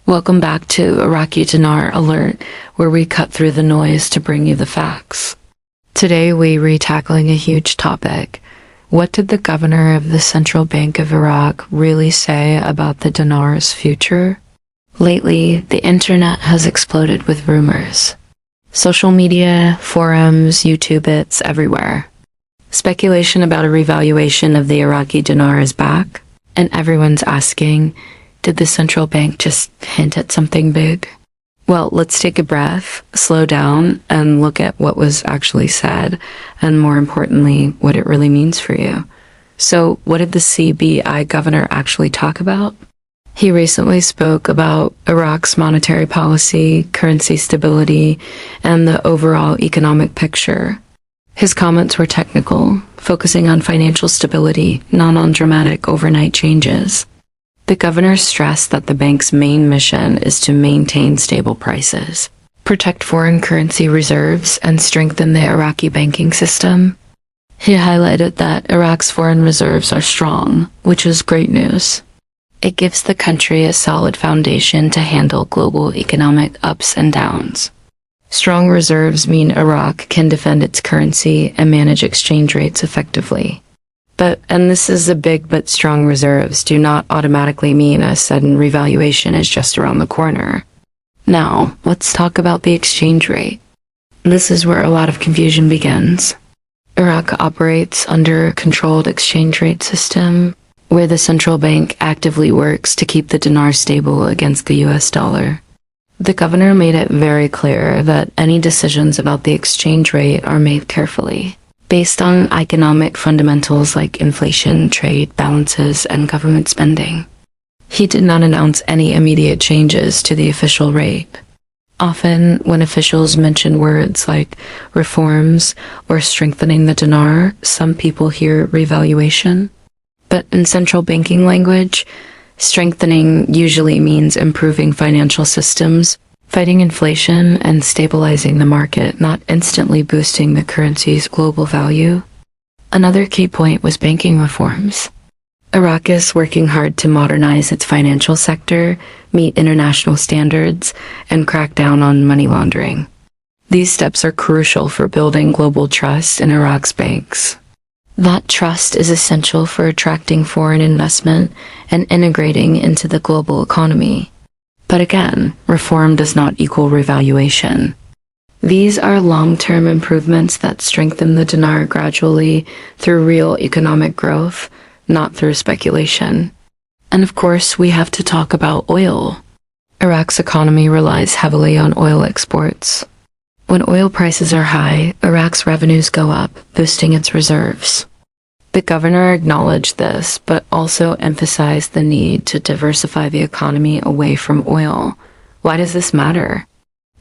Welcome back to Iraqi Dinar Alert, where we cut through the noise to bring you the facts. Today we're tackling a huge topic. What did the governor of the Central Bank of Iraq really say about the dinar's future? Lately, the internet has exploded with rumors. Social media, forums, YouTube, it's everywhere. Speculation about a revaluation of the Iraqi dinar is back, and everyone's asking, did the central bank just hint at something big? Well, let's take a breath, slow down, and look at what was actually said, and more importantly, what it really means for you. So, what did the CBI governor actually talk about? He recently spoke about Iraq's monetary policy, currency stability, and the overall economic picture. His comments were technical, focusing on financial stability, not on dramatic overnight changes. The governor stressed that the bank's main mission is to maintain stable prices, protect foreign currency reserves, and strengthen the Iraqi banking system. He highlighted that Iraq's foreign reserves are strong, which is great news. It gives the country a solid foundation to handle global economic ups and downs. Strong reserves mean Iraq can defend its currency and manage exchange rates effectively. And this is a big but strong reserves do not automatically mean a sudden revaluation is just around the corner. Now, let's talk about the exchange rate. This is where a lot of confusion begins. Iraq operates under a controlled exchange rate system, where the central bank actively works to keep the dinar stable against the US dollar. The governor made it very clear that any decisions about the exchange rate are made carefully, based on economic fundamentals like inflation, trade balances, and government spending. He did not announce any immediate changes to the official rate. Often, when officials mention words like reforms or strengthening the dinar, some people hear revaluation. But in central banking language, strengthening usually means improving financial systems, fighting inflation, and stabilizing the market, not instantly boosting the currency's global value. Another key point was banking reforms. Iraq is working hard to modernize its financial sector, meet international standards, and crack down on money laundering. These steps are crucial for building global trust in Iraq's banks. That trust is essential for attracting foreign investment and integrating into the global economy. But again, reform does not equal revaluation. These are long-term improvements that strengthen the dinar gradually through real economic growth, not through speculation. And of course, we have to talk about oil. Iraq's economy relies heavily on oil exports. When oil prices are high, Iraq's revenues go up, boosting its reserves. The governor acknowledged this, but also emphasized the need to diversify the economy away from oil. Why does this matter?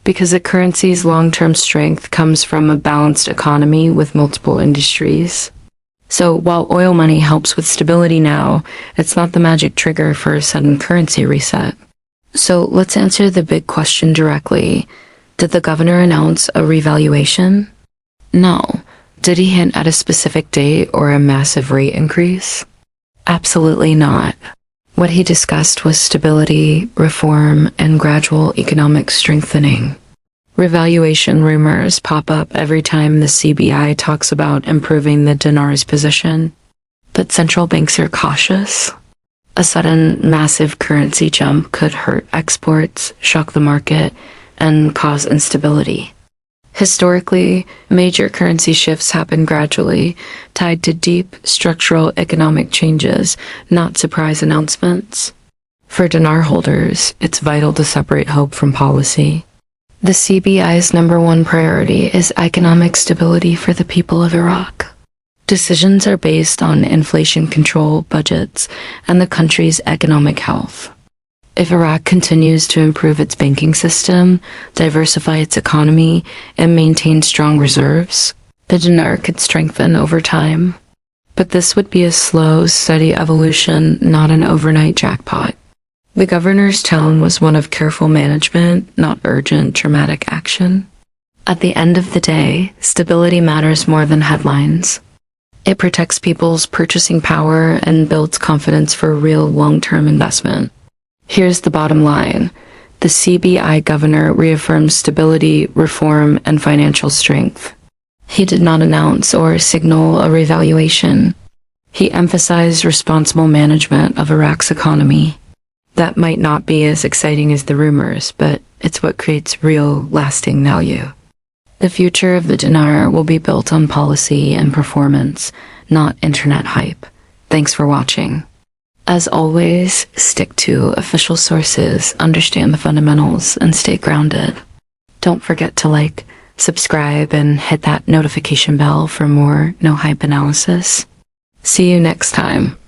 Because the currency's long-term strength comes from a balanced economy with multiple industries. So while oil money helps with stability now, it's not the magic trigger for a sudden currency reset. So let's answer the big question directly. Did the governor announce a revaluation? No. Did he hint at a specific date or a massive rate increase? Absolutely not. What he discussed was stability, reform, and gradual economic strengthening. Revaluation rumors pop up every time the CBI talks about improving the dinar's position. But central banks are cautious. A sudden, massive currency jump could hurt exports, shock the market, and cause instability. Historically, major currency shifts happen gradually, tied to deep structural economic changes, not surprise announcements. For dinar holders, it's vital to separate hope from policy. The CBI's #1 priority is economic stability for the people of Iraq. Decisions are based on inflation control, budgets, and the country's economic health. If Iraq continues to improve its banking system, diversify its economy, and maintain strong reserves, the dinar could strengthen over time. But this would be a slow, steady evolution, not an overnight jackpot. The governor's tone was one of careful management, not urgent, dramatic action. At the end of the day, stability matters more than headlines. It protects people's purchasing power and builds confidence for real long-term investment. Here's the bottom line. The CBI governor reaffirmed stability, reform, and financial strength. He did not announce or signal a revaluation. He emphasized responsible management of Iraq's economy. That might not be as exciting as the rumors, but it's what creates real, lasting value. The future of the dinar will be built on policy and performance, not internet hype. Thanks for watching. As always, stick to official sources, understand the fundamentals, and stay grounded. Don't forget to like, subscribe, and hit that notification bell for more no-hype analysis. See you next time.